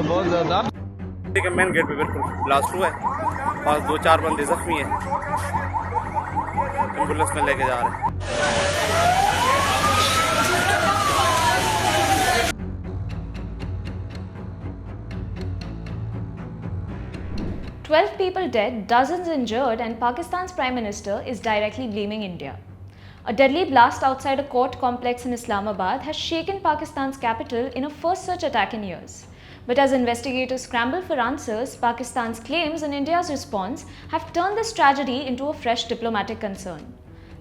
बहुत ज़्यादा main gate पे बिल्कुल ब्लास्ट हुआ है और 2-4 बंदे जख्मी हैं, एम्बुलेंस में लेके जा रहे हैं। 12 people dead, dozens injured, and Pakistan's Prime Minister is directly blaming India. A deadly blast outside a court complex in Islamabad has shaken Pakistan's capital in a first such attack in years. But as investigators scramble for answers, Pakistan's claims and India's response have turned this tragedy into a fresh diplomatic concern.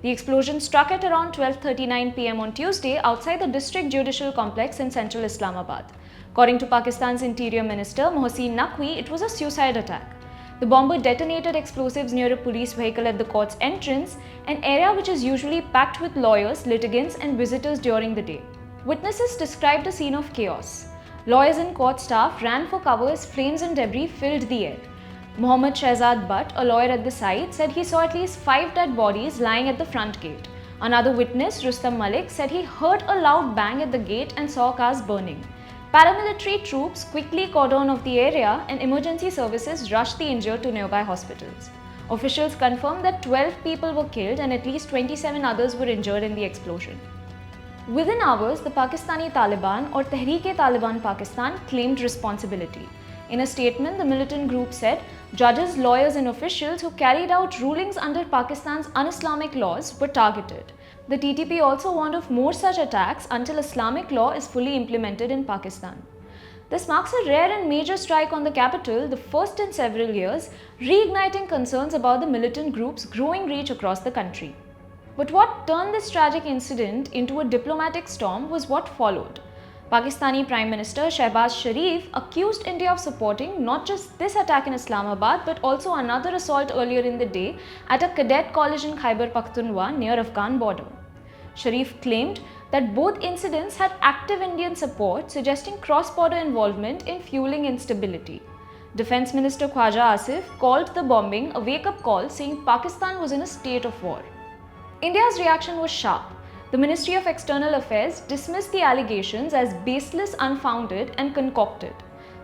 The explosion struck at around 12:39 p.m. on Tuesday outside the district judicial complex in central Islamabad. According to Pakistan's Interior Minister Mohsin Naqvi, it was a suicide attack. The bomber detonated explosives near a police vehicle at the court's entrance, an area which is usually packed with lawyers, litigants, and visitors during the day. Witnesses described a scene of chaos. Lawyers and court staff ran for cover as flames and debris filled the air. Mohammad Shehzad Butt, a lawyer at the site, said he saw at least 5 dead bodies lying at the front gate. Another witness, Rustam Malik, said he heard a loud bang at the gate and saw cars burning. Paramilitary troops quickly cordoned off the area and emergency services rushed the injured to nearby hospitals. Officials confirmed that 12 people were killed and at least 27 others were injured in the explosion. Within hours, the Pakistani Taliban or Tehreek-e-Taliban Pakistan claimed responsibility. In a statement, the militant group said judges, lawyers and officials who carried out rulings under Pakistan's un-Islamic laws were targeted. The TTP also warned of more such attacks until Islamic law is fully implemented in Pakistan. This marks a rare and major strike on the capital, the first in several years, reigniting concerns about the militant group's growing reach across the country. But what turned this tragic incident into a diplomatic storm was what followed. Pakistani Prime Minister Shehbaz Sharif accused India of supporting not just this attack in Islamabad but also another assault earlier in the day at a cadet college in Khyber Pakhtunkhwa near Afghan border. Sharif claimed that both incidents had active Indian support, suggesting cross-border involvement in fueling instability. Defence Minister Khwaja Asif called the bombing a wake-up call, saying Pakistan was in a state of war. India's reaction was sharp. The Ministry of External Affairs dismissed the allegations as baseless, unfounded and concocted.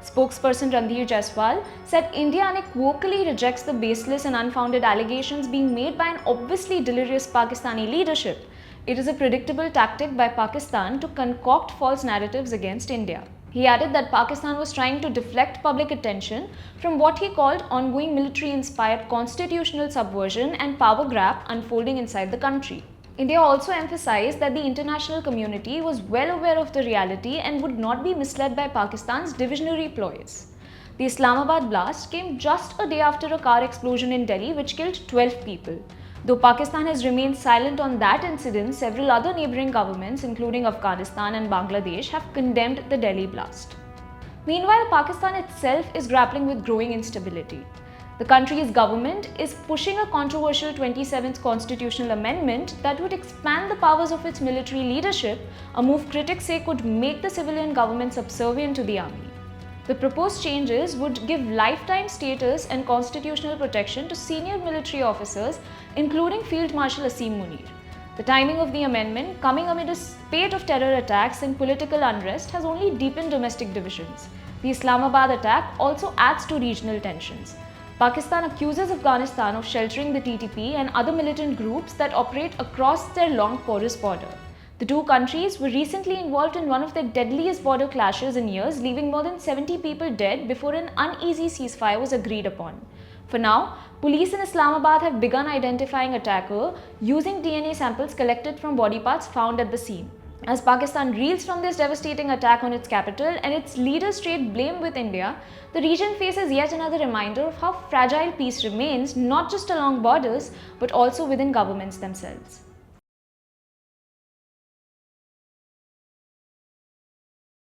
Spokesperson Randhir Jaiswal said India unequivocally rejects the baseless and unfounded allegations being made by an obviously delirious Pakistani leadership. It is a predictable tactic by Pakistan to concoct false narratives against India. He added that Pakistan was trying to deflect public attention from what he called ongoing military-inspired constitutional subversion and power grab unfolding inside the country. India also emphasized that the international community was well aware of the reality and would not be misled by Pakistan's diversionary ploys. The Islamabad blast came just a day after a car explosion in Delhi which killed 12 people. Though Pakistan has remained silent on that incident, several other neighbouring governments, including Afghanistan and Bangladesh, have condemned the Delhi blast. Meanwhile, Pakistan itself is grappling with growing instability. The country's government is pushing a controversial 27th constitutional amendment that would expand the powers of its military leadership, a move critics say could make the civilian government subservient to the army. The proposed changes would give lifetime status and constitutional protection to senior military officers, including Field Marshal Asim Munir. The timing of the amendment, coming amid a spate of terror attacks and political unrest, has only deepened domestic divisions. The Islamabad attack also adds to regional tensions. Pakistan accuses Afghanistan of sheltering the TTP and other militant groups that operate across their long porous border. The two countries were recently involved in one of their deadliest border clashes in years, leaving more than 70 people dead before an uneasy ceasefire was agreed upon. For now, police in Islamabad have begun identifying attacker using DNA samples collected from body parts found at the scene. As Pakistan reels from this devastating attack on its capital and its leaders trade blame with India, the region faces yet another reminder of how fragile peace remains, not just along borders, but also within governments themselves.